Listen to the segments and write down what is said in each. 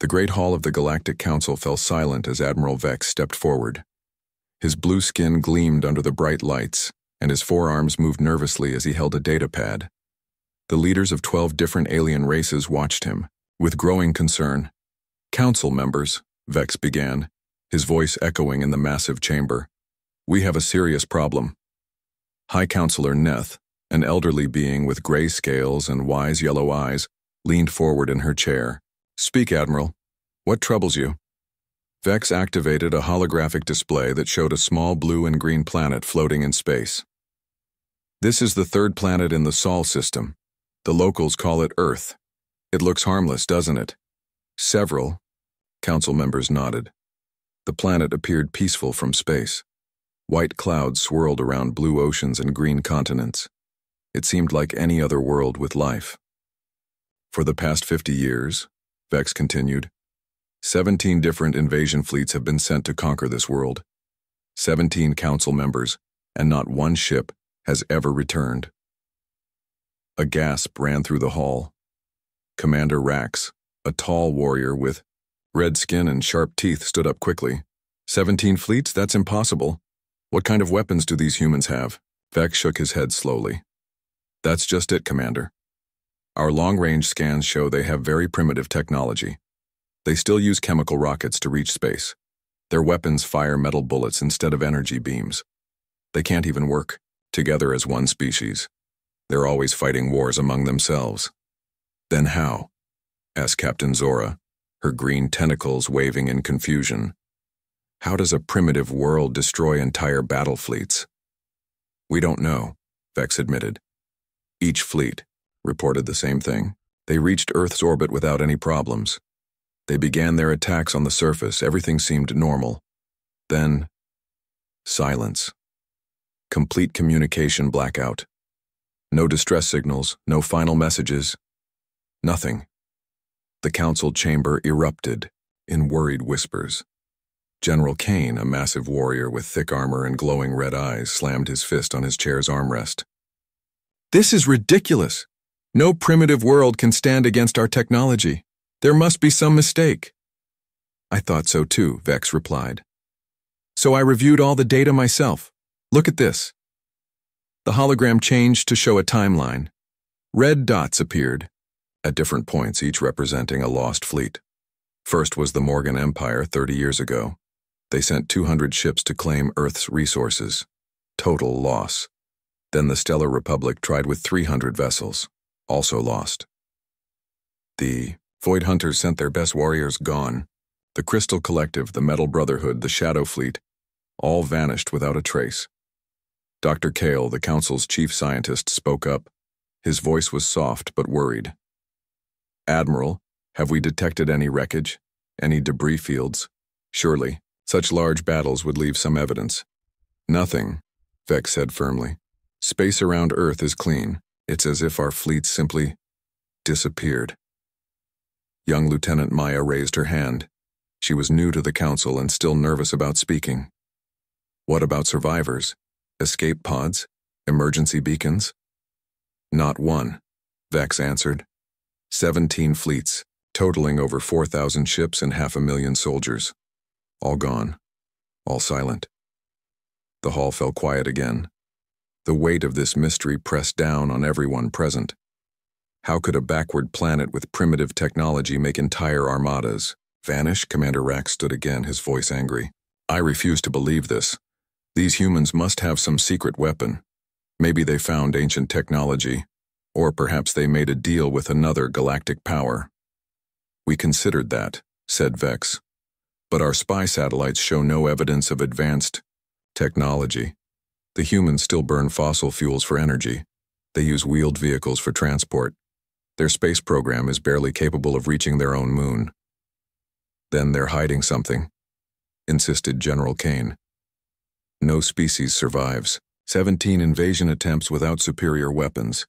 The great hall of the Galactic Council fell silent as Admiral Vex stepped forward. His blue skin gleamed under the bright lights, and his forearms moved nervously as he held a data pad. The leaders of 12 different alien races watched him, with growing concern. "Council members," Vex began, his voice echoing in the massive chamber. "We have a serious problem." High Counselor Neth, an elderly being with gray scales and wise yellow eyes, leaned forward in her chair. "Speak, Admiral. What troubles you?" Vex activated a holographic display that showed a small blue and green planet floating in space. "This is the third planet in the Sol system. The locals call it Earth. It looks harmless, doesn't it?" Several council members nodded. The planet appeared peaceful from space. White clouds swirled around blue oceans and green continents. It seemed like any other world with life. "For the past 50 years," Vex continued, 17 different invasion fleets have been sent to conquer this world. 17 council members, and not one ship has ever returned. A gasp ran through the hall. Commander Rax, a tall warrior with red skin and sharp teeth, stood up quickly. 17 fleets? That's impossible. What kind of weapons do these humans have?" Vex shook his head slowly. "That's just it, Commander. Our long-range scans show they have very primitive technology. They still use chemical rockets to reach space. Their weapons fire metal bullets instead of energy beams. They can't even work together as one species. They're always fighting wars among themselves." "Then how?" asked Captain Zora, her green tentacles waving in confusion. "How does a primitive world destroy entire battle fleets?" "We don't know," Vex admitted. Each fleet reported the same thing. They reached Earth's orbit without any problems. They began their attacks on the surface. Everything seemed normal. Then, silence. Complete communication blackout. No distress signals, no final messages. Nothing. The council chamber erupted in worried whispers. General Kane, a massive warrior with thick armor and glowing red eyes, slammed his fist on his chair's armrest. "This is ridiculous. No primitive world can stand against our technology. There must be some mistake." "I thought so too," Vex replied. "So I reviewed all the data myself. Look at this." The hologram changed to show a timeline. Red dots appeared, at different points, each representing a lost fleet. First was the Morgan Empire 30 years ago. They sent 200 ships to claim Earth's resources. Total loss. Then the Stellar Republic tried with 300 vessels. Also lost. The Void Hunters sent their best warriors, gone. The Crystal Collective, the Metal Brotherhood, the Shadow Fleet, all vanished without a trace. Dr. Kale, the Council's chief scientist, spoke up. His voice was soft but worried. "Admiral, have we detected any wreckage? Any debris fields? Surely, such large battles would leave some evidence." "Nothing," Vex said firmly. "Space around Earth is clean. It's as if our fleets simply disappeared." Young Lieutenant Maya raised her hand. She was new to the council and still nervous about speaking. "What about survivors? Escape pods? Emergency beacons?" "Not one," Vex answered. 17 fleets, totaling over 4,000 ships and 500,000 soldiers. All gone. All silent. The hall fell quiet again. The weight of this mystery pressed down on everyone present. How could a backward planet with primitive technology make entire armadas vanish? Commander Rax stood again, his voice angry. "I refuse to believe this. These humans must have some secret weapon. Maybe they found ancient technology, or perhaps they made a deal with another galactic power." "We considered that," said Vex. "But our spy satellites show no evidence of advanced technology. The humans still burn fossil fuels for energy. They use wheeled vehicles for transport. Their space program is barely capable of reaching their own moon." "Then they're hiding something," insisted General Kane. "No species survives. 17 invasion attempts without superior weapons."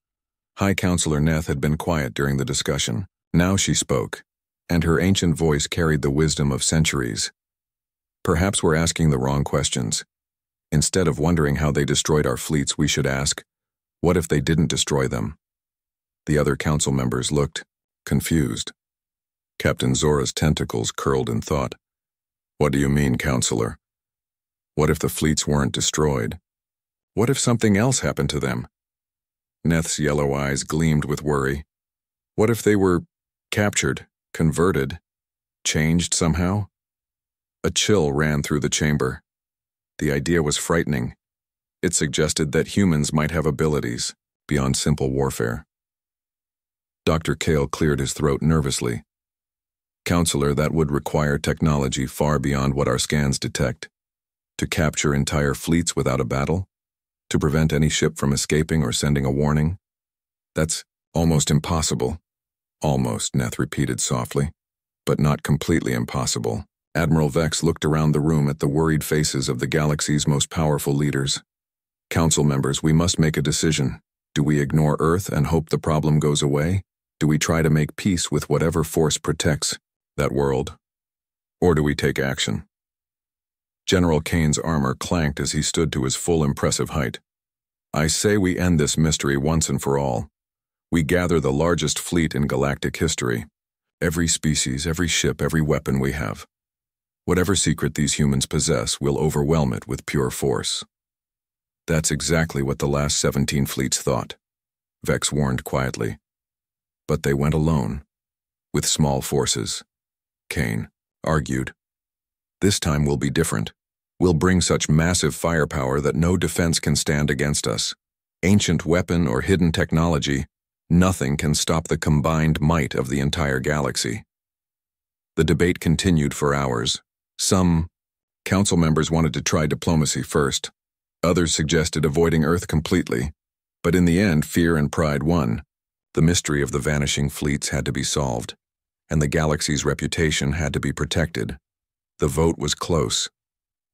High Counselor Neth had been quiet during the discussion. Now she spoke, and her ancient voice carried the wisdom of centuries. "Perhaps we're asking the wrong questions. Instead of wondering how they destroyed our fleets, we should ask, what if they didn't destroy them?" The other council members looked confused. Captain Zora's tentacles curled in thought. What do you mean, Counselor? What if the fleets weren't destroyed? What if something else happened to them? Neth's yellow eyes gleamed with worry. What if they were captured, converted, changed somehow? A chill ran through the chamber. The idea was frightening. It suggested that humans might have abilities beyond simple warfare. Dr. Kale cleared his throat nervously. Counselor, that would require technology far beyond what our scans detect. To capture entire fleets without a battle? To prevent any ship from escaping or sending a warning? That's almost impossible. Almost, Neth repeated softly. But not completely impossible. Admiral Vex looked around the room at the worried faces of the galaxy's most powerful leaders. Council members, we must make a decision. Do we ignore Earth and hope the problem goes away? Do we try to make peace with whatever force protects that world? Or do we take action? General Kane's armor clanked as he stood to his full impressive height. I say we end this mystery once and for all. We gather the largest fleet in galactic history. Every species, every ship, every weapon we have. Whatever secret these humans possess, we'll overwhelm it with pure force. That's exactly what the last 17 fleets thought, Vex warned quietly. But they went alone, with small forces. Kane argued. This time will be different. We'll bring such massive firepower that no defense can stand against us. Ancient weapon or hidden technology, nothing can stop the combined might of the entire galaxy. The debate continued for hours. Some council members wanted to try diplomacy first. Others suggested avoiding Earth completely. But in the end, fear and pride won. The mystery of the vanishing fleets had to be solved, and the galaxy's reputation had to be protected. The vote was close,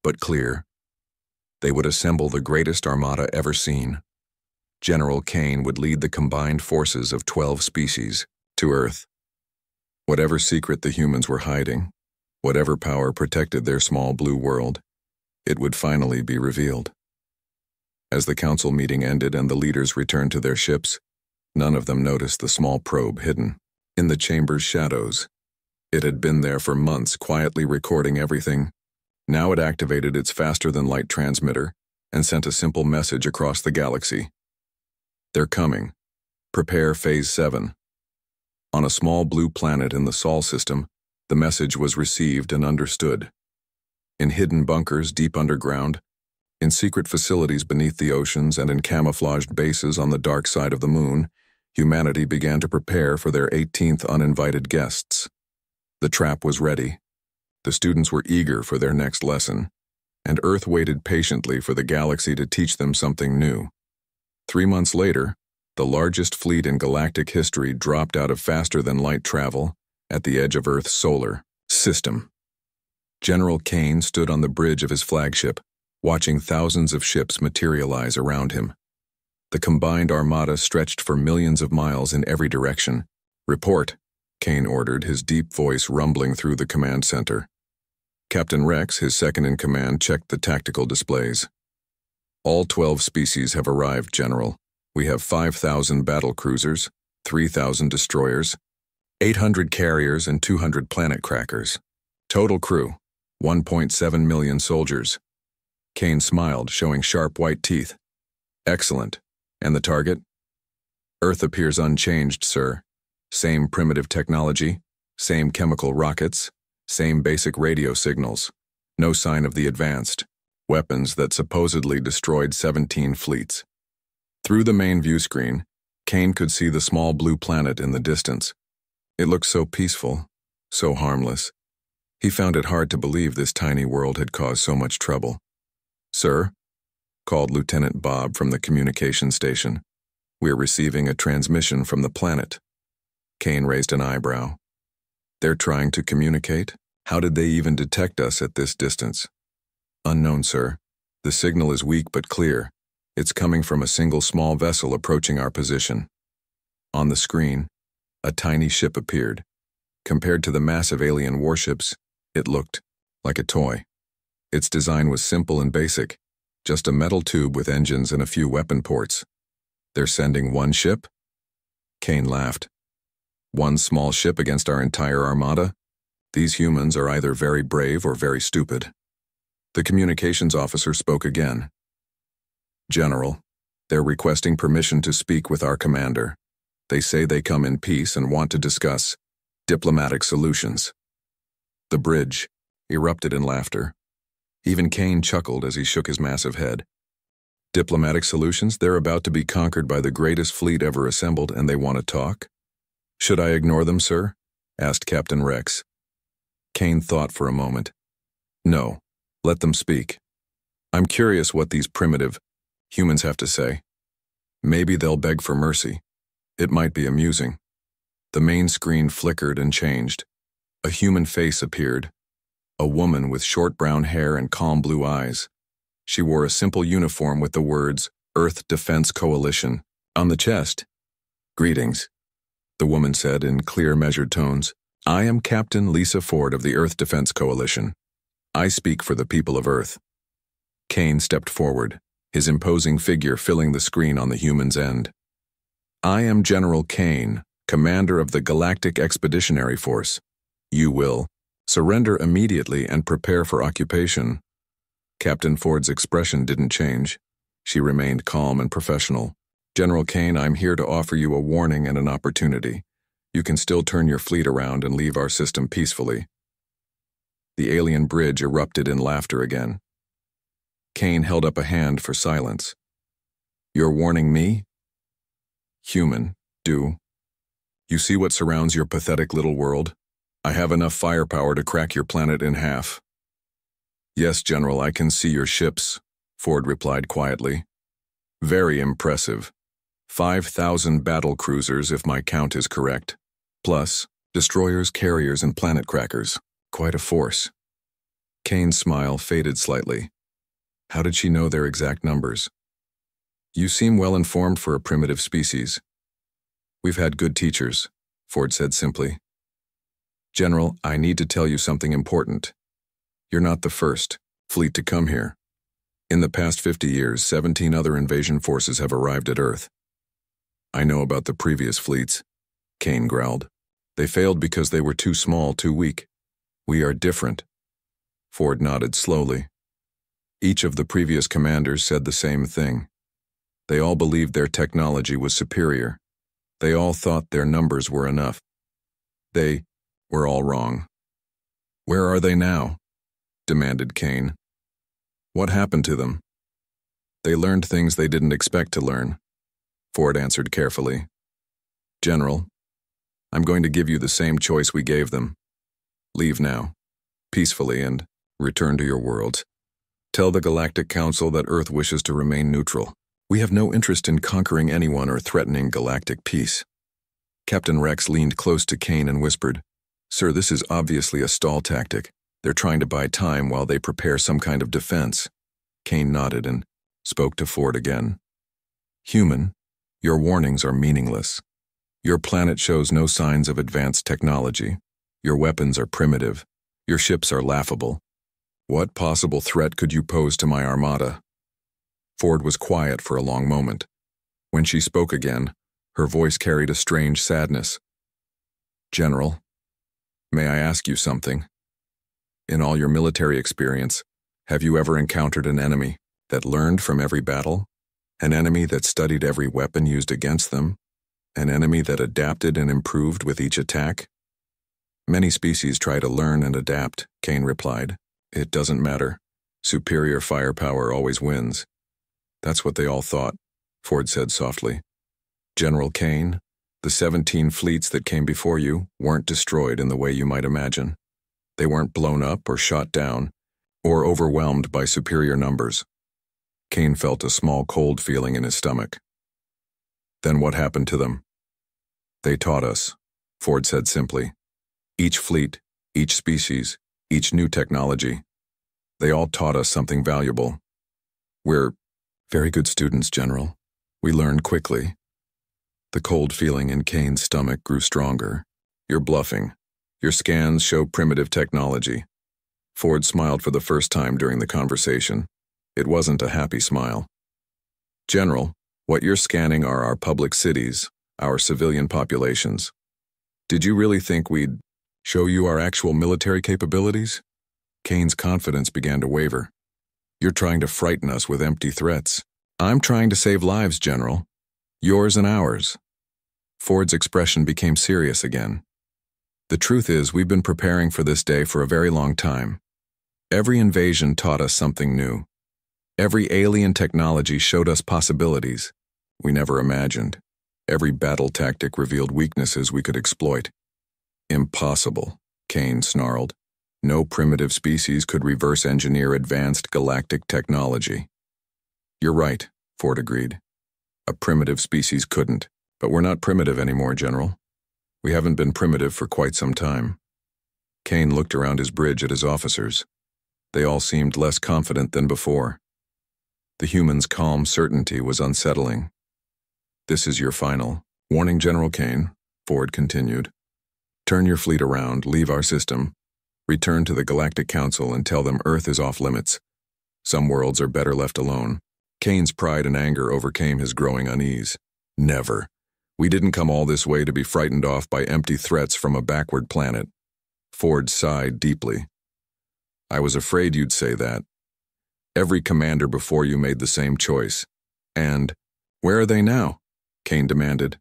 but clear. They would assemble the greatest armada ever seen. General Kane would lead the combined forces of 12 species to Earth. Whatever secret the humans were hiding, whatever power protected their small blue world, it would finally be revealed. As the council meeting ended and the leaders returned to their ships, none of them noticed the small probe hidden in the chamber's shadows. It had been there for months, quietly recording everything. Now it activated its faster-than-light transmitter and sent a simple message across the galaxy. They're coming. Prepare Phase 7. On a small blue planet in the Sol system, the message was received and understood. In hidden bunkers deep underground, in secret facilities beneath the oceans, and in camouflaged bases on the dark side of the moon, humanity began to prepare for their 18th uninvited guests. The trap was ready. The students were eager for their next lesson, and Earth waited patiently for the galaxy to teach them something new. 3 months later, the largest fleet in galactic history dropped out of faster-than-light travel at the edge of Earth's solar system. General Kane stood on the bridge of his flagship, watching thousands of ships materialize around him. The combined armada stretched for millions of miles in every direction. Report, Kane ordered, his deep voice rumbling through the command center. Captain Rex, his second-in-command, checked the tactical displays. All 12 species have arrived, General. We have 5,000 battle cruisers, 3,000 destroyers, 800 carriers, and 200 planet crackers. Total crew, 1.7 million soldiers. Kane smiled, showing sharp white teeth. Excellent. And the target? Earth appears unchanged, sir. Same primitive technology, same chemical rockets, same basic radio signals. No sign of the advanced weapons that supposedly destroyed 17 fleets. Through the main view screen, Kane could see the small blue planet in the distance. It looked so peaceful, so harmless. He found it hard to believe this tiny world had caused so much trouble. Sir, called Lieutenant Bob from the communication station. We're receiving a transmission from the planet. Kane raised an eyebrow. They're trying to communicate? How did they even detect us at this distance? Unknown, sir. The signal is weak but clear. It's coming from a single small vessel approaching our position. On the screen, a tiny ship appeared. Compared to the massive alien warships, it looked like a toy. Its design was simple and basic, just a metal tube with engines and a few weapon ports. They're sending one ship? Kane laughed. One small ship against our entire armada? These humans are either very brave or very stupid. The communications officer spoke again. General, they're requesting permission to speak with our commander. They say they come in peace and want to discuss diplomatic solutions. The bridge erupted in laughter. Even Kane chuckled as he shook his massive head. Diplomatic solutions? They're about to be conquered by the greatest fleet ever assembled, and they want to talk? Should I ignore them, sir? Asked Captain Rex. Kane thought for a moment. No, let them speak. I'm curious what these primitive humans have to say. Maybe they'll beg for mercy. It might be amusing. The main screen flickered and changed. A human face appeared. A woman with short brown hair and calm blue eyes. She wore a simple uniform with the words, Earth Defense Coalition, on the chest. Greetings, the woman said in clear, measured tones. I am Captain Lisa Ford of the Earth Defense Coalition. I speak for the people of Earth. Kane stepped forward, his imposing figure filling the screen on the human's end. I am General Kane, commander of the Galactic Expeditionary Force. You will surrender immediately and prepare for occupation. Captain Ford's expression didn't change. She remained calm and professional. General Kane, I'm here to offer you a warning and an opportunity. You can still turn your fleet around and leave our system peacefully. The alien bridge erupted in laughter again. Kane held up a hand for silence. You're warning me? Human, do. You see what surrounds your pathetic little world? I have enough firepower to crack your planet in half. Yes, General, I can see your ships, Ford replied quietly. Very impressive. 5,000 battle cruisers, if my count is correct. Plus, destroyers, carriers, and planet crackers. Quite a force. Kane's smile faded slightly. How did she know their exact numbers? You seem well informed for a primitive species. We've had good teachers, Ford said simply. General, I need to tell you something important. You're not the first fleet to come here. In the past 50 years, 17 other invasion forces have arrived at Earth. I know about the previous fleets, Kane growled. They failed because they were too small, too weak. We are different. Ford nodded slowly. Each of the previous commanders said the same thing. They all believed their technology was superior. They all thought their numbers were enough. They were all wrong. Where are they now? Demanded Kane. What happened to them? They learned things they didn't expect to learn, Ford answered carefully. General, I'm going to give you the same choice we gave them. Leave now, peacefully, and return to your worlds. Tell the Galactic Council that Earth wishes to remain neutral. We have no interest in conquering anyone or threatening galactic peace. Captain Rex leaned close to Kane and whispered, Sir, this is obviously a stall tactic. They're trying to buy time while they prepare some kind of defense. Kane nodded and spoke to Ford again. Human, your warnings are meaningless. Your planet shows no signs of advanced technology. Your weapons are primitive. Your ships are laughable. What possible threat could you pose to my armada? Ford was quiet for a long moment. When she spoke again, her voice carried a strange sadness. General, may I ask you something? In all your military experience, have you ever encountered an enemy that learned from every battle? An enemy that studied every weapon used against them? An enemy that adapted and improved with each attack? Many species try to learn and adapt, Kane replied. It doesn't matter. Superior firepower always wins. That's what they all thought, Ford said softly. General Kane, the 17 fleets that came before you weren't destroyed in the way you might imagine. They weren't blown up or shot down, or overwhelmed by superior numbers. Kane felt a small cold feeling in his stomach. Then what happened to them? They taught us, Ford said simply. Each fleet, each species, each new technology. They all taught us something valuable. We're very good students, General. We learn quickly. The cold feeling in Kane's stomach grew stronger. You're bluffing. Your scans show primitive technology. Ford smiled for the first time during the conversation. It wasn't a happy smile. General, what you're scanning are our public cities, our civilian populations. Did you really think we'd show you our actual military capabilities? Kane's confidence began to waver. You're trying to frighten us with empty threats. I'm trying to save lives, General. Yours and ours. Ford's expression became serious again. The truth is, we've been preparing for this day for a very long time. Every invasion taught us something new. Every alien technology showed us possibilities we never imagined. Every battle tactic revealed weaknesses we could exploit. Impossible, Kane snarled. No primitive species could reverse engineer advanced galactic technology. You're right, Ford agreed. A primitive species couldn't, but we're not primitive anymore, General. We haven't been primitive for quite some time. Kane looked around his bridge at his officers. They all seemed less confident than before. The humans' calm certainty was unsettling. This is your final warning, General Kane, Ford continued. Turn your fleet around, leave our system, return to the Galactic Council and tell them Earth is off limits. Some worlds are better left alone. Kane's pride and anger overcame his growing unease. Never. We didn't come all this way to be frightened off by empty threats from a backward planet. Ford sighed deeply. I was afraid you'd say that. Every commander before you made the same choice. And where are they now? Kane demanded.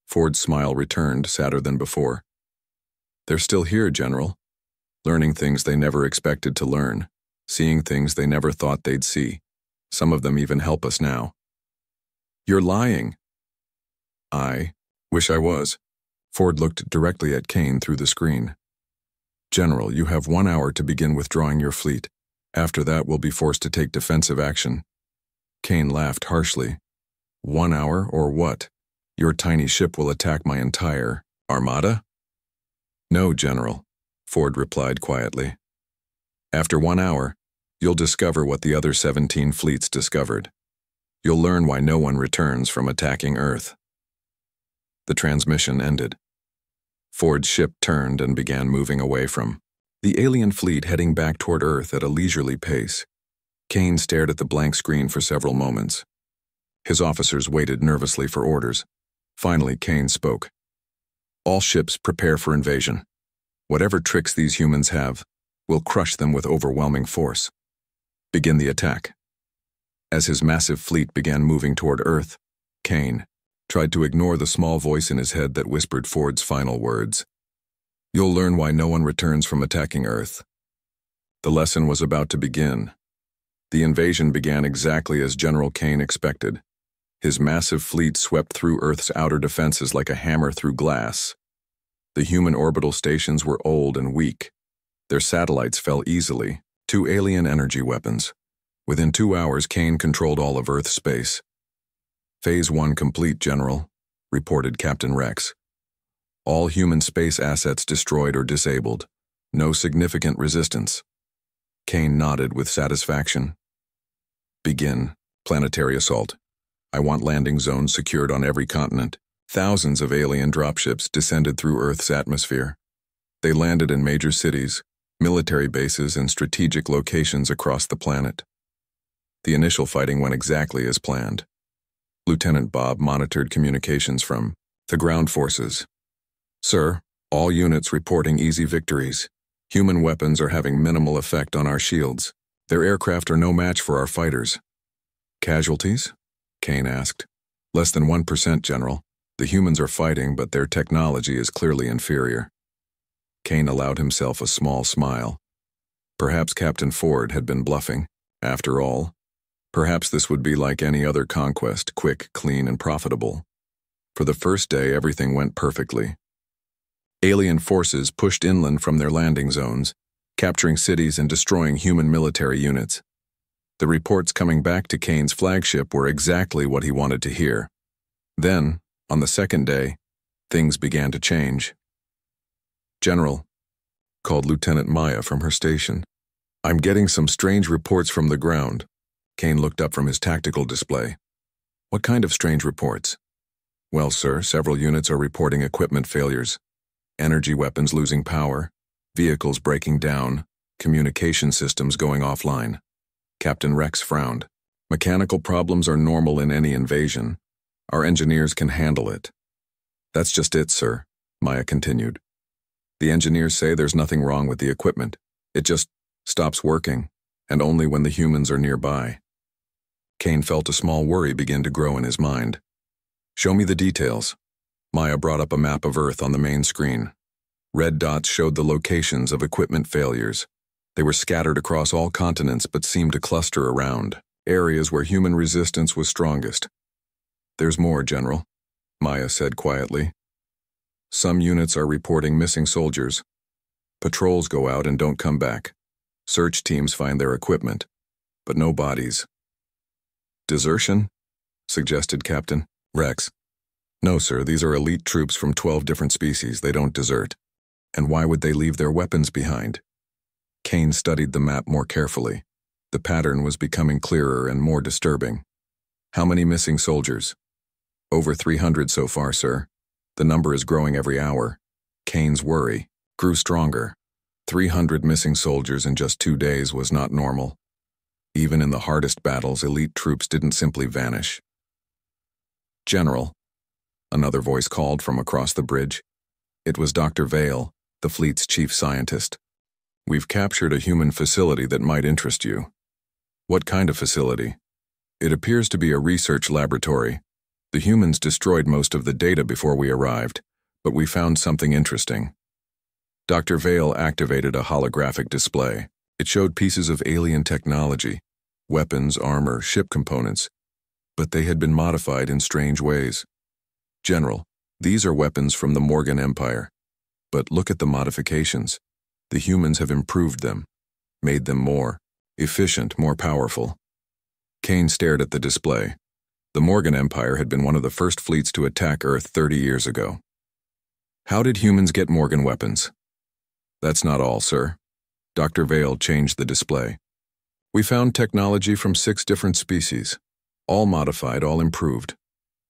Ford's smile returned, sadder than before. They're still here, General. Learning things they never expected to learn. Seeing things they never thought they'd see. Some of them even help us now. You're lying. I wish I was. Ford looked directly at Kane through the screen. General, you have 1 hour to begin withdrawing your fleet. After that, we'll be forced to take defensive action. Kane laughed harshly. 1 hour or what? Your tiny ship will attack my entire armada? No, General, Ford replied quietly. After 1 hour, you'll discover what the other 17 fleets discovered. You'll learn why no one returns from attacking Earth. The transmission ended. Ford's ship turned and began moving away from the alien fleet, heading back toward Earth at a leisurely pace. Kane stared at the blank screen for several moments. His officers waited nervously for orders. Finally, Kane spoke. All ships prepare for invasion. Whatever tricks these humans have, we'll crush them with overwhelming force. Begin the attack. As his massive fleet began moving toward Earth, Kane tried to ignore the small voice in his head that whispered Ford's final words. You'll learn why no one returns from attacking Earth. The lesson was about to begin. The invasion began exactly as General Kane expected. His massive fleet swept through Earth's outer defenses like a hammer through glass. The human orbital stations were old and weak. Their satellites fell easily, 2 alien energy weapons. Within 2 hours, Kane controlled all of Earth's space. Phase 1 complete, General, reported Captain Rex. All human space assets destroyed or disabled. No significant resistance. Kane nodded with satisfaction. Begin planetary assault. I want landing zones secured on every continent. Thousands of alien dropships descended through Earth's atmosphere. They landed in major cities, military bases, and strategic locations across the planet. The initial fighting went exactly as planned. Lieutenant Bob monitored communications from the ground forces. Sir, all units reporting easy victories. Human weapons are having minimal effect on our shields. Their aircraft are no match for our fighters. Casualties? Kane asked. Less than 1%, General. The humans are fighting, but their technology is clearly inferior. Kane allowed himself a small smile. Perhaps Captain Ford had been bluffing. After all, perhaps this would be like any other conquest, quick, clean, and profitable. For the first day, everything went perfectly. Alien forces pushed inland from their landing zones, capturing cities and destroying human military units. The reports coming back to Kane's flagship were exactly what he wanted to hear. Then, on the second day, things began to change. General, called Lieutenant Maya from her station. I'm getting some strange reports from the ground. Kane looked up from his tactical display. What kind of strange reports? Well, sir, several units are reporting equipment failures. Energy weapons losing power, vehicles breaking down, communication systems going offline. Captain Rex frowned. Mechanical problems are normal in any invasion. Our engineers can handle it. That's just it, sir, Maya continued. The engineers say there's nothing wrong with the equipment. It just stops working, and only when the humans are nearby. Kane felt a small worry begin to grow in his mind. Show me the details. Maya brought up a map of Earth on the main screen. Red dots showed the locations of equipment failures. They were scattered across all continents but seemed to cluster around areas where human resistance was strongest. There's more, General, Maya said quietly. Some units are reporting missing soldiers. Patrols go out and don't come back. Search teams find their equipment, but no bodies. Desertion? Suggested Captain Rex. No, sir, these are elite troops from 12 different species. They don't desert. And why would they leave their weapons behind? Kane studied the map more carefully. The pattern was becoming clearer and more disturbing. How many missing soldiers? Over 300 so far, sir. The number is growing every hour. Kane's worry grew stronger. 300 missing soldiers in just 2 days was not normal. Even in the hardest battles, elite troops didn't simply vanish. General, another voice called from across the bridge. It was Dr. Vale, the fleet's chief scientist. We've captured a human facility that might interest you. What kind of facility? It appears to be a research laboratory. The humans destroyed most of the data before we arrived, but we found something interesting. Dr. Vale activated a holographic display. It showed pieces of alien technology, weapons, armor, ship components, but they had been modified in strange ways. General, these are weapons from the Morgan Empire. But look at the modifications. The humans have improved them, made them more efficient, more powerful. Kane stared at the display. The Morgan Empire had been one of the first fleets to attack Earth 30 years ago. How did humans get Morgan weapons? That's not all, sir. Dr. Vale changed the display. We found technology from 6 different species, all modified, all improved.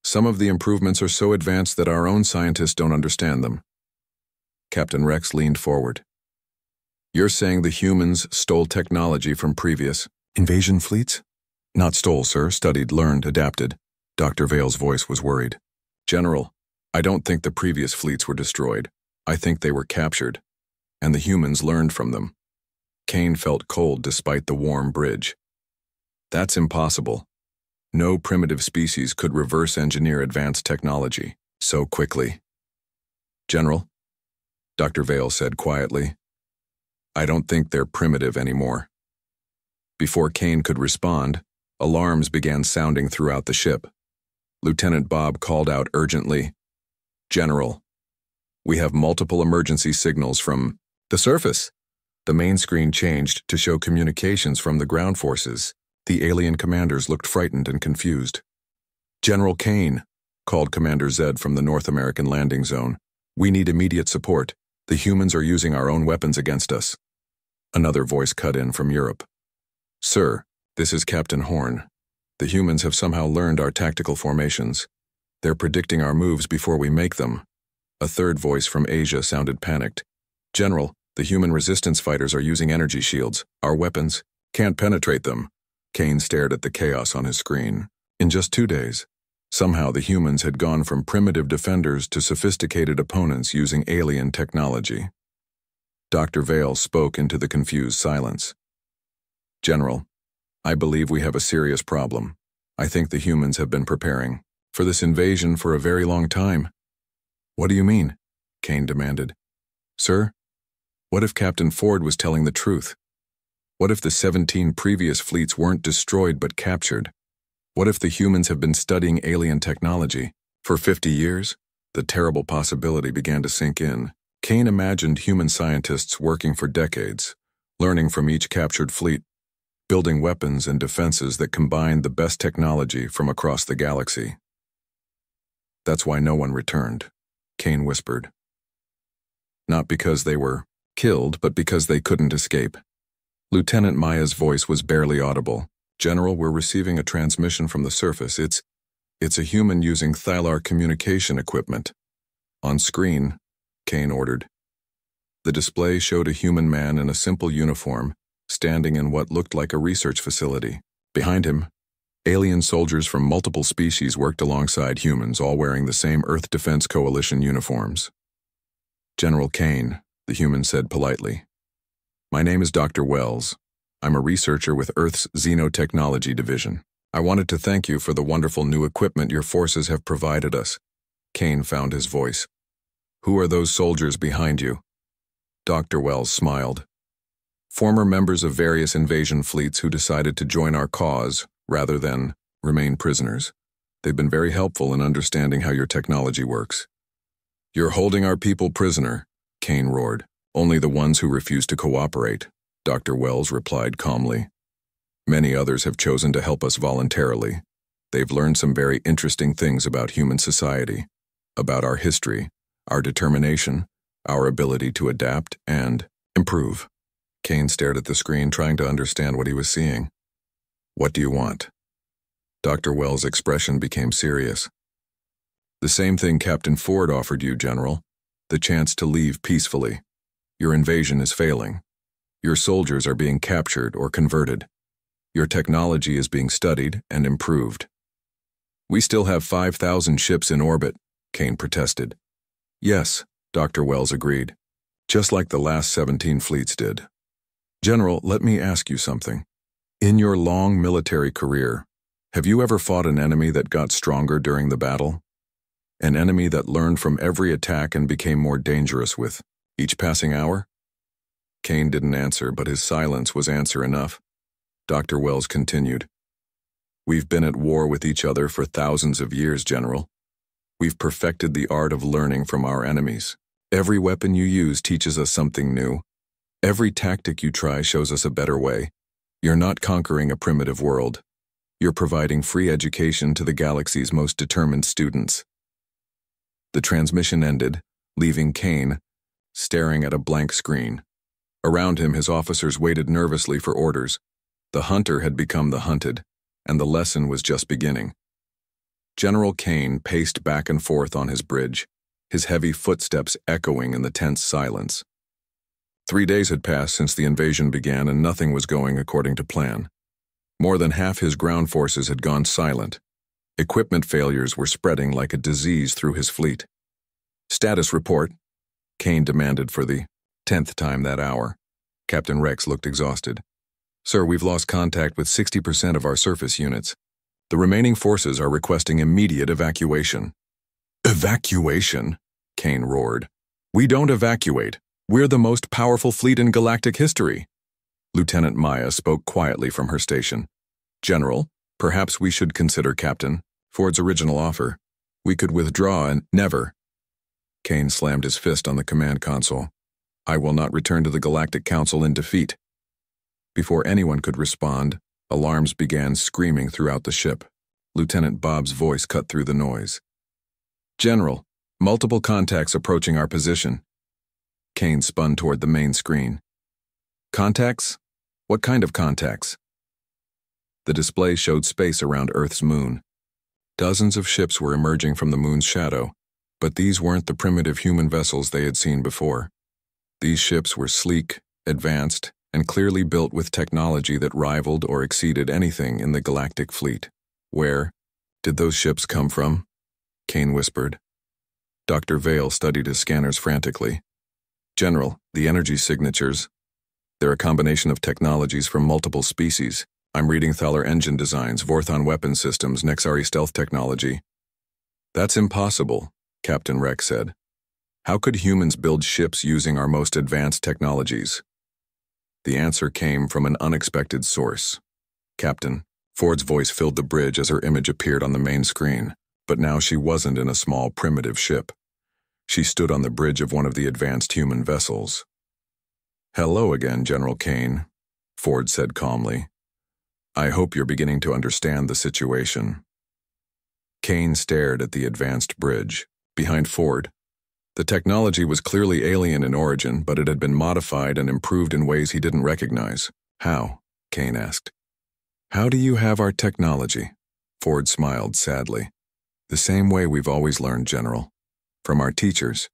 Some of the improvements are so advanced that our own scientists don't understand them. Captain Rex leaned forward. You're saying the humans stole technology from previous invasion fleets? Not stole, sir. Studied, learned, adapted. Dr. Vale's voice was worried. General, I don't think the previous fleets were destroyed. I think they were captured, and the humans learned from them. Kane felt cold despite the warm bridge. That's impossible. No primitive species could reverse engineer advanced technology so quickly. General, Dr. Vale said quietly, I don't think they're primitive anymore. Before Kane could respond, alarms began sounding throughout the ship. Lieutenant Bob called out urgently, General, we have multiple emergency signals from the surface. The main screen changed to show communications from the ground forces. The alien commanders looked frightened and confused. General Kane, called Commander Zed from the North American landing zone. We need immediate support. The humans are using our own weapons against us. Another voice cut in from Europe. Sir, this is Captain Horn. The humans have somehow learned our tactical formations. They're predicting our moves before we make them. A third voice from Asia sounded panicked. General, the human resistance fighters are using energy shields. Our weapons can't penetrate them. Kane stared at the chaos on his screen. In just 2 days, somehow the humans had gone from primitive defenders to sophisticated opponents using alien technology. Dr. Vale spoke into the confused silence. General, I believe we have a serious problem. I think the humans have been preparing for this invasion for a very long time. What do you mean? Kane demanded. Sir, what if Captain Ford was telling the truth? What if the 17 previous fleets weren't destroyed but captured? What if the humans have been studying alien technology for 50 years? The terrible possibility began to sink in. Kane imagined human scientists working for decades, learning from each captured fleet, building weapons and defenses that combined the best technology from across the galaxy. That's why no one returned, Kane whispered. Not because they were killed, but because they couldn't escape. Lieutenant Maya's voice was barely audible. General, we're receiving a transmission from the surface. It's a human using Thylar communication equipment. On screen, Kane ordered. The display showed a human man in a simple uniform, standing in what looked like a research facility. Behind him, alien soldiers from multiple species worked alongside humans, all wearing the same Earth Defense Coalition uniforms. General Kane, the human said politely. My name is Dr. Wells. I'm a researcher with Earth's Xenotechnology Division. I wanted to thank you for the wonderful new equipment your forces have provided us. Kane found his voice. Who are those soldiers behind you? Dr. Wells smiled. Former members of various invasion fleets who decided to join our cause rather than remain prisoners. They've been very helpful in understanding how your technology works. You're holding our people prisoner, Kane roared. Only the ones who refuse to cooperate, Dr. Wells replied calmly. Many others have chosen to help us voluntarily. They've learned some very interesting things about human society, about our history, our determination, our ability to adapt and improve. Kane stared at the screen, trying to understand what he was seeing. What do you want? Dr. Wells' expression became serious. The same thing Captain Ford offered you, General. The chance to leave peacefully. Your invasion is failing. Your soldiers are being captured or converted. Your technology is being studied and improved. We still have 5,000 ships in orbit, Kane protested. Yes, Dr. Wells agreed. Just like the last 17 fleets did. General, let me ask you something. In your long military career, have you ever fought an enemy that got stronger during the battle? An enemy that learned from every attack and became more dangerous with each passing hour? Kane didn't answer, but his silence was answer enough. Dr. Wells continued. We've been at war with each other for thousands of years, General. We've perfected the art of learning from our enemies. Every weapon you use teaches us something new. Every tactic you try shows us a better way. You're not conquering a primitive world. You're providing free education to the galaxy's most determined students. The transmission ended, leaving Kane staring at a blank screen. Around him, his officers waited nervously for orders. The hunter had become the hunted, and the lesson was just beginning. General Kane paced back and forth on his bridge, his heavy footsteps echoing in the tense silence. 3 days had passed since the invasion began, and nothing was going according to plan. More than half his ground forces had gone silent. Equipment failures were spreading like a disease through his fleet. Status report, Kane demanded for the 10th time that hour. Captain Rex looked exhausted. Sir, we've lost contact with 60% of our surface units. The remaining forces are requesting immediate evacuation. Evacuation? Kane roared. We don't evacuate. We're the most powerful fleet in galactic history. Lieutenant Maya spoke quietly from her station. General, perhaps we should consider Captain Ford's original offer. We could withdraw and never. Kane slammed his fist on the command console. I will not return to the Galactic Council in defeat. Before anyone could respond, alarms began screaming throughout the ship. Lieutenant Bob's voice cut through the noise. General, multiple contacts approaching our position. Kane spun toward the main screen. Contacts? What kind of contacts? The display showed space around Earth's moon. Dozens of ships were emerging from the moon's shadow, but these weren't the primitive human vessels they had seen before. These ships were sleek, advanced, and clearly built with technology that rivaled or exceeded anything in the galactic fleet. Where did those ships come from? Kane whispered. Dr. Vale studied his scanners frantically. General, the energy signatures. They're a combination of technologies from multiple species. I'm reading Thaler engine designs, Vorthon weapon systems, Nexari stealth technology. That's impossible, Captain Rex said. How could humans build ships using our most advanced technologies? The answer came from an unexpected source. Captain, Ford's voice filled the bridge as her image appeared on the main screen, but now she wasn't in a small primitive ship. She stood on the bridge of one of the advanced human vessels. Hello again, General Kane, Ford said calmly. I hope you're beginning to understand the situation. Kane stared at the advanced bridge, behind Ford. The technology was clearly alien in origin, but it had been modified and improved in ways he didn't recognize. How? Kane asked. How do you have our technology? Ford smiled sadly. The same way we've always learned, General. From our teachers.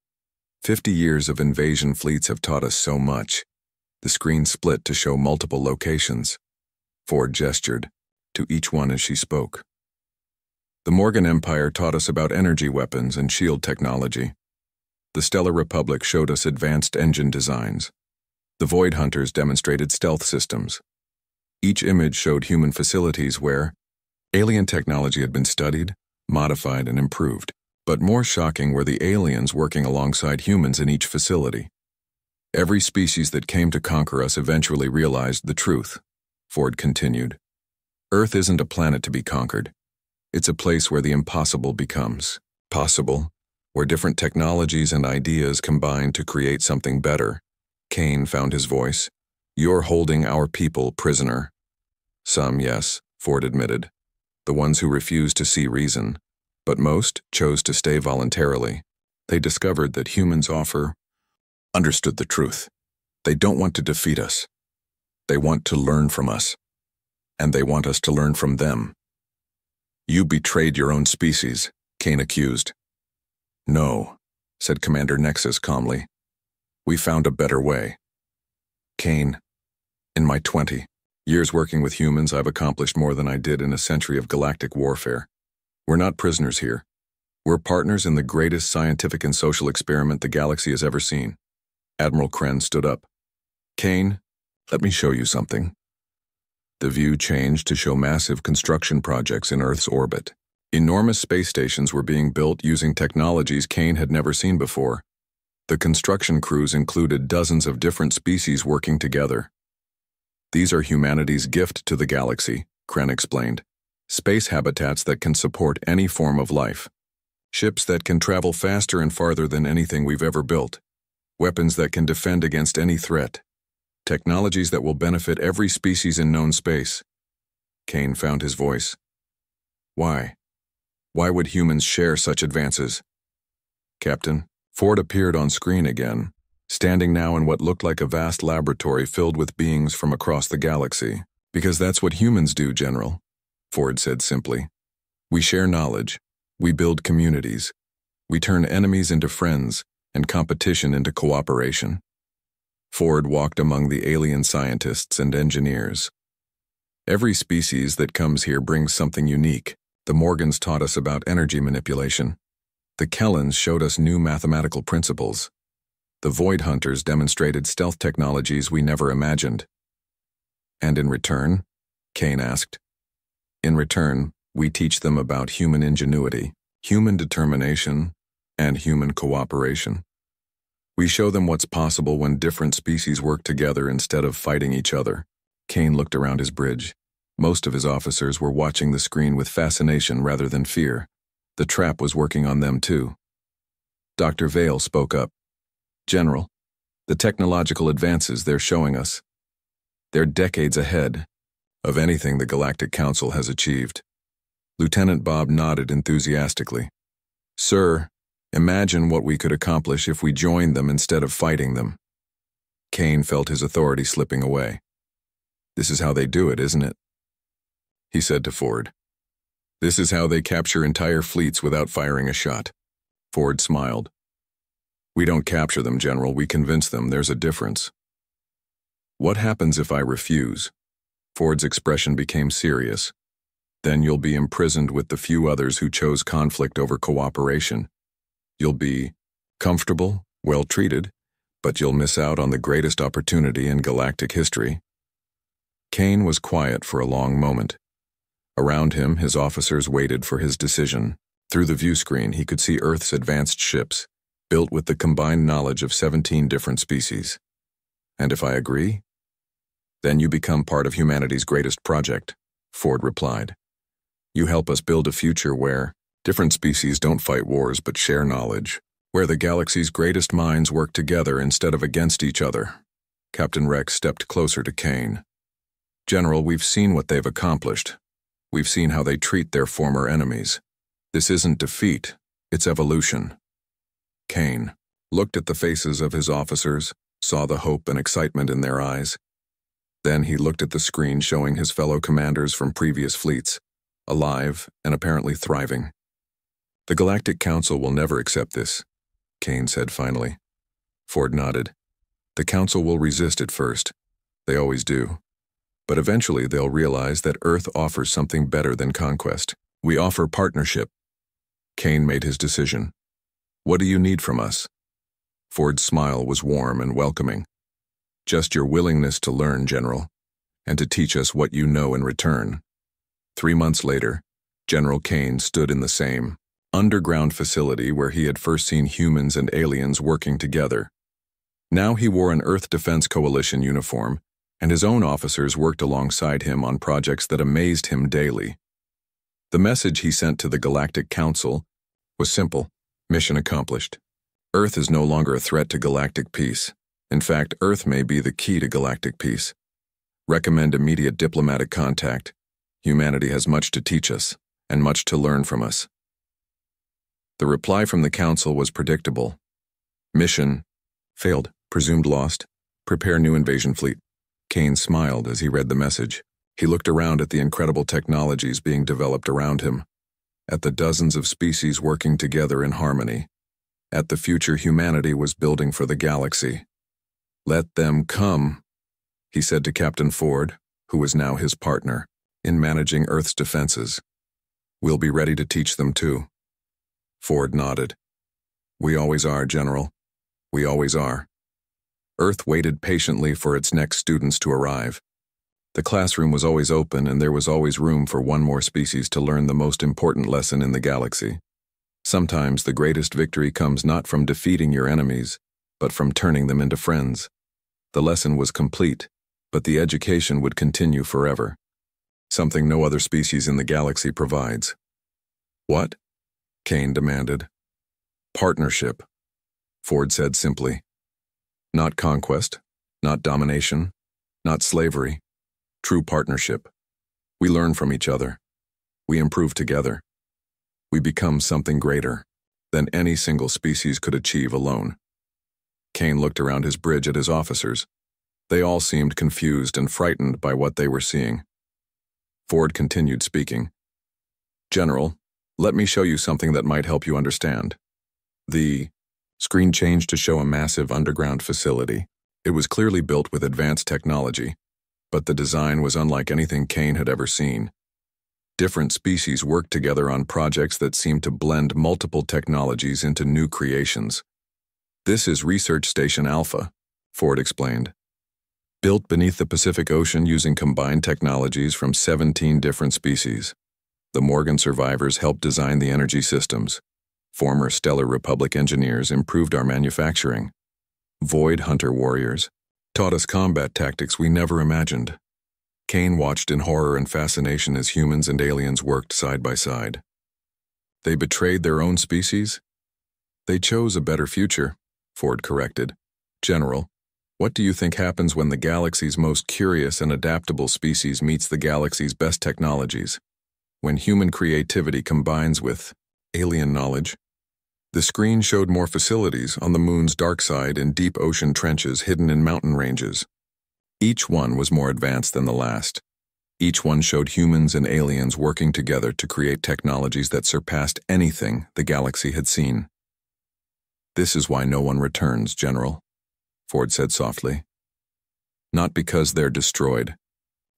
50 years of invasion fleets have taught us so much. The screen split to show multiple locations. Ford gestured, to each one as she spoke. The Morgan Empire taught us about energy weapons and shield technology. The Stellar Republic showed us advanced engine designs. The Void Hunters demonstrated stealth systems. Each image showed human facilities where alien technology had been studied, modified, and improved. But more shocking were the aliens working alongside humans in each facility. Every species that came to conquer us eventually realized the truth, Ford continued. Earth isn't a planet to be conquered. It's a place where the impossible becomes possible, where different technologies and ideas combine to create something better. Kane found his voice. You're holding our people prisoner. Some, yes, Ford admitted. The ones who refused to see reason. But most chose to stay voluntarily. They discovered that humans understood the truth. They don't want to defeat us. They want to learn from us. And they want us to learn from them. You betrayed your own species, Kane accused. No, said Commander Nexus calmly. We found a better way. Kane, in my 20 years working with humans, I've accomplished more than I did in a century of galactic warfare. We're not prisoners here. We're partners in the greatest scientific and social experiment the galaxy has ever seen. Admiral Kren stood up. Kane, let me show you something. The view changed to show massive construction projects in Earth's orbit. Enormous space stations were being built using technologies Kane had never seen before. The construction crews included dozens of different species working together. These are humanity's gift to the galaxy, Kren explained. Space habitats that can support any form of life. Ships that can travel faster and farther than anything we've ever built. Weapons that can defend against any threat. Technologies that will benefit every species in known space. Kane found his voice. Why? Why would humans share such advances? Captain, Ford appeared on screen again, standing now in what looked like a vast laboratory filled with beings from across the galaxy. Because that's what humans do, General, Ford said simply. We share knowledge. We build communities. We turn enemies into friends and competition into cooperation. Ford walked among the alien scientists and engineers. Every species that comes here brings something unique. The Morgans taught us about energy manipulation. The Kellans showed us new mathematical principles. The Void Hunters demonstrated stealth technologies we never imagined. And in return? Kane asked. In return, we teach them about human ingenuity, human determination, and human cooperation. We show them what's possible when different species work together instead of fighting each other. Kane looked around his bridge. Most of his officers were watching the screen with fascination rather than fear. The trap was working on them too. Dr. Vale spoke up. General, the technological advances they're showing us, they're decades ahead of anything the Galactic Council has achieved. Lieutenant Bob nodded enthusiastically. Sir, imagine what we could accomplish if we joined them instead of fighting them. Kane felt his authority slipping away. This is how they do it, isn't it? He said to Ford. This is how they capture entire fleets without firing a shot. Ford smiled. We don't capture them, General. We convince them there's a difference. What happens if I refuse? Ford's expression became serious. Then you'll be imprisoned with the few others who chose conflict over cooperation. You'll be comfortable, well-treated, but you'll miss out on the greatest opportunity in galactic history. Kane was quiet for a long moment. Around him, his officers waited for his decision. Through the view screen, he could see Earth's advanced ships, built with the combined knowledge of 17 different species. And if I agree? Then you become part of humanity's greatest project, Ford replied. You help us build a future where different species don't fight wars but share knowledge, where the galaxy's greatest minds work together instead of against each other. Captain Rex stepped closer to Kane. General, we've seen what they've accomplished. We've seen how they treat their former enemies. This isn't defeat, it's evolution. Kane looked at the faces of his officers, saw the hope and excitement in their eyes. Then he looked at the screen showing his fellow commanders from previous fleets, alive and apparently thriving. The Galactic Council will never accept this, Kane said finally. Ford nodded. The Council will resist at first. They always do. But eventually they'll realize that Earth offers something better than conquest. We offer partnership. Kane made his decision. What do you need from us? Ford's smile was warm and welcoming. "Just your willingness to learn, General, and to teach us what you know in return." 3 months later, General Kane stood in the same underground facility where he had first seen humans and aliens working together. Now he wore an Earth Defense Coalition uniform, and his own officers worked alongside him on projects that amazed him daily. The message he sent to the Galactic Council was simple: mission accomplished. Earth is no longer a threat to galactic peace. In fact, Earth may be the key to galactic peace. Recommend immediate diplomatic contact. Humanity has much to teach us, and much to learn from us. The reply from the Council was predictable. Mission failed, presumed lost. Prepare new invasion fleet. Kane smiled as he read the message. He looked around at the incredible technologies being developed around him, at the dozens of species working together in harmony, at the future humanity was building for the galaxy. "Let them come," he said to Captain Ford, who was now his partner in managing Earth's defenses. "We'll be ready to teach them too." Ford nodded. "We always are, General. We always are." Earth waited patiently for its next students to arrive. The classroom was always open, and there was always room for one more species to learn the most important lesson in the galaxy. Sometimes the greatest victory comes not from defeating your enemies, but from turning them into friends. The lesson was complete, but the education would continue forever. Something no other species in the galaxy provides. "What?" Kane demanded. "Partnership," Ford said simply. "Not conquest, not domination, not slavery. True partnership. We learn from each other. We improve together. We become something greater than any single species could achieve alone." Kane looked around his bridge at his officers. They all seemed confused and frightened by what they were seeing. Ford continued speaking. "General, let me show you something that might help you understand." The screen changed to show a massive underground facility. It was clearly built with advanced technology, but the design was unlike anything Kane had ever seen. Different species worked together on projects that seemed to blend multiple technologies into new creations. "This is Research Station Alpha," Ford explained. "Built beneath the Pacific Ocean using combined technologies from 17 different species. The Morgan survivors helped design the energy systems. Former Stellar Republic engineers improved our manufacturing. Void Hunter warriors taught us combat tactics we never imagined." Kane watched in horror and fascination as humans and aliens worked side by side. "They betrayed their own species?" "They chose a better future," Ford corrected. "General, what do you think happens when the galaxy's most curious and adaptable species meets the galaxy's best technologies? When human creativity combines with alien knowledge?" The screen showed more facilities on the moon's dark side in deep ocean trenches hidden in mountain ranges. Each one was more advanced than the last. Each one showed humans and aliens working together to create technologies that surpassed anything the galaxy had seen. "This is why no one returns, General," Ford said softly. "Not because they're destroyed,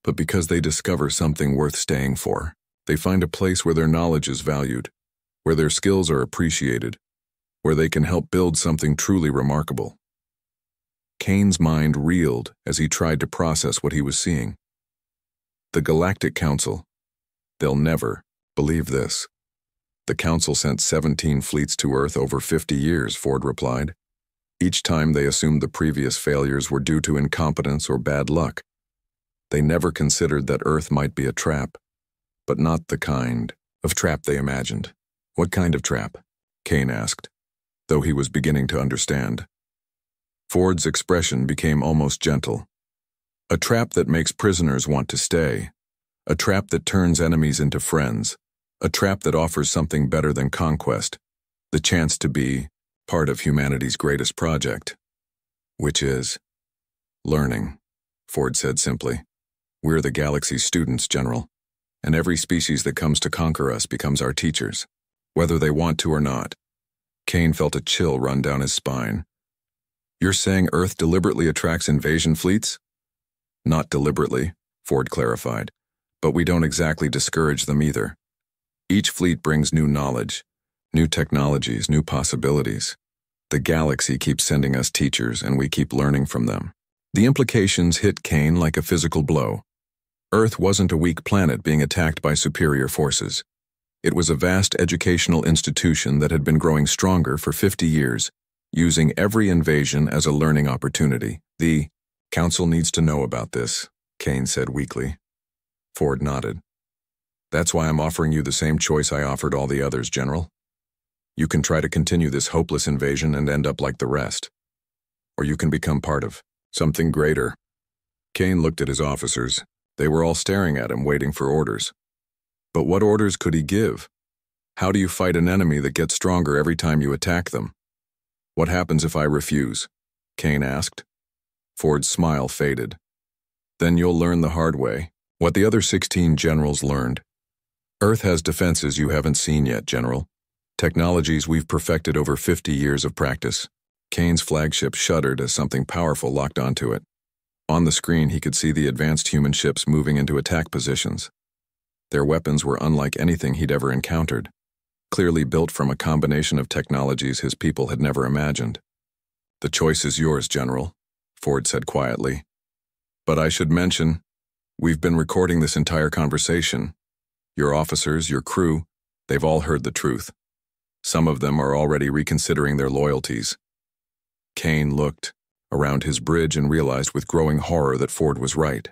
but because they discover something worth staying for. They find a place where their knowledge is valued, where their skills are appreciated, where they can help build something truly remarkable." Kane's mind reeled as he tried to process what he was seeing. The Galactic Council. They'll never believe this. "The Council sent 17 fleets to Earth over 50 years, Ford replied. Each time they assumed the previous failures were due to incompetence or bad luck. They never considered that Earth might be a trap, but not the kind of trap they imagined." "What kind of trap?" Kane asked, though he was beginning to understand. Ford's expression became almost gentle. "A trap that makes prisoners want to stay. A trap that turns enemies into friends. A trap that offers something better than conquest. The chance to be part of humanity's greatest project." "Which is?" "Learning," Ford said simply. "We're the galaxy's students, General, and every species that comes to conquer us becomes our teachers, whether they want to or not." Kane felt a chill run down his spine. "You're saying Earth deliberately attracts invasion fleets?" "Not deliberately," Ford clarified, "but we don't exactly discourage them either. Each fleet brings new knowledge, new technologies, new possibilities. The galaxy keeps sending us teachers, and we keep learning from them. The implications hit Kane like a physical blow. Earth wasn't a weak planet being attacked by superior forces. It was a vast educational institution that had been growing stronger for 50 years, using every invasion as a learning opportunity. The Council needs to know about this, Kane said weakly. Ford nodded. That's why I'm offering you the same choice I offered all the others, General. You can try to continue this hopeless invasion and end up like the rest. Or you can become part of something greater. Kane looked at his officers. They were all staring at him, waiting for orders. But what orders could he give? How do you fight an enemy that gets stronger every time you attack them? What happens if I refuse? Kane asked. Ford's smile faded. Then you'll learn the hard way, what the other 16 generals learned. Earth has defenses you haven't seen yet, General. Technologies we've perfected over 50 years of practice. Kane's flagship shuddered as something powerful locked onto it. On the screen, he could see the advanced human ships moving into attack positions. Their weapons were unlike anything he'd ever encountered, clearly built from a combination of technologies his people had never imagined. The choice is yours, General, Ford said quietly. But I should mention, we've been recording this entire conversation. Your officers, your crew, they've all heard the truth. Some of them are already reconsidering their loyalties. Kane looked around his bridge and realized with growing horror that Ford was right.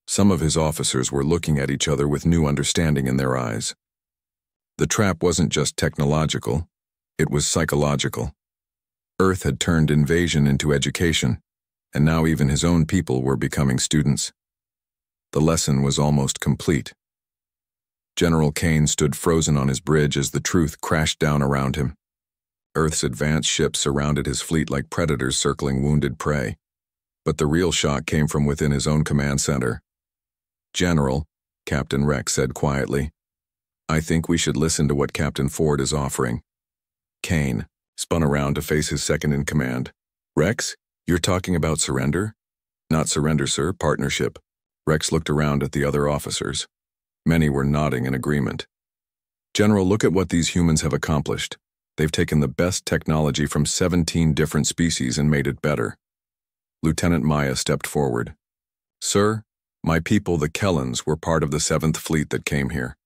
Some of his officers were looking at each other with new understanding in their eyes. The trap wasn't just technological, it was psychological. Earth had turned invasion into education, and now even his own people were becoming students. The lesson was almost complete. General Kane stood frozen on his bridge as the truth crashed down around him. Earth's advanced ships surrounded his fleet like predators circling wounded prey. But the real shock came from within his own command center. General, Captain Rex said quietly, I think we should listen to what Captain Ford is offering. Kane spun around to face his second-in-command. Rex, you're talking about surrender? Not surrender, sir, partnership. Rex looked around at the other officers. Many were nodding in agreement. General, look at what these humans have accomplished. They've taken the best technology from 17 different species and made it better. Lieutenant Maya stepped forward. Sir, my people, the Kellans, were part of the 7th Fleet that came here.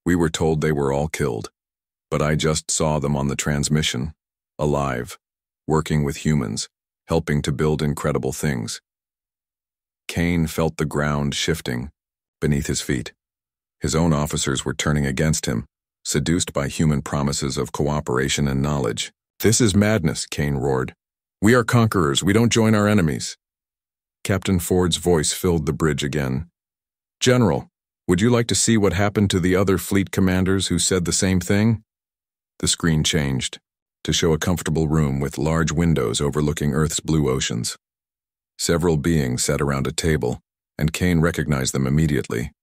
We were told they were all killed, but I just saw them on the transmission, alive, working with humans, helping to build incredible things. Kane felt the ground shifting beneath his feet. His own officers were turning against him, seduced by human promises of cooperation and knowledge. This is madness, Kane roared. We are conquerors, we don't join our enemies. Captain Ford's voice filled the bridge again. General, would you like to see what happened to the other fleet commanders who said the same thing? The screen changed to show a comfortable room with large windows overlooking Earth's blue oceans. Several beings sat around a table, and Kane recognized them immediately.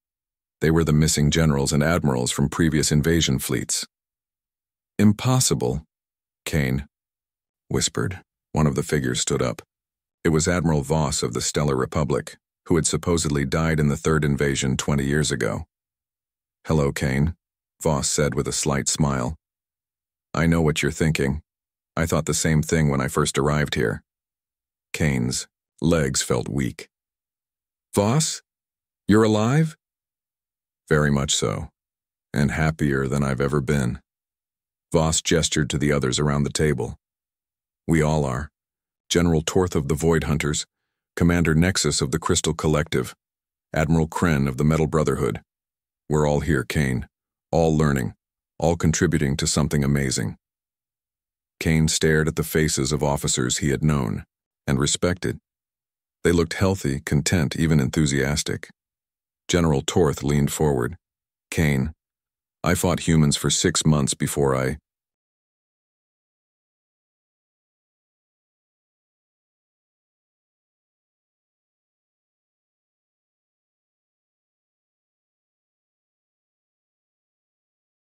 They were the missing generals and admirals from previous invasion fleets. Impossible, Kane whispered. One of the figures stood up. It was Admiral Voss of the Stellar Republic, who had supposedly died in the 3rd invasion 20 years ago. Hello, Kane, Voss said with a slight smile. I know what you're thinking. I thought the same thing when I first arrived here. Kane's legs felt weak. Voss? You're alive? Very much so, and happier than I've ever been. Voss gestured to the others around the table. We all are. General Torth of the Void Hunters, Commander Nexus of the Crystal Collective, Admiral Kren of the Metal Brotherhood. We're all here, Kane, all learning, all contributing to something amazing. Kane stared at the faces of officers he had known and respected. They looked healthy, content, even enthusiastic. General Torth leaned forward. Kane, I fought humans for 6 months before I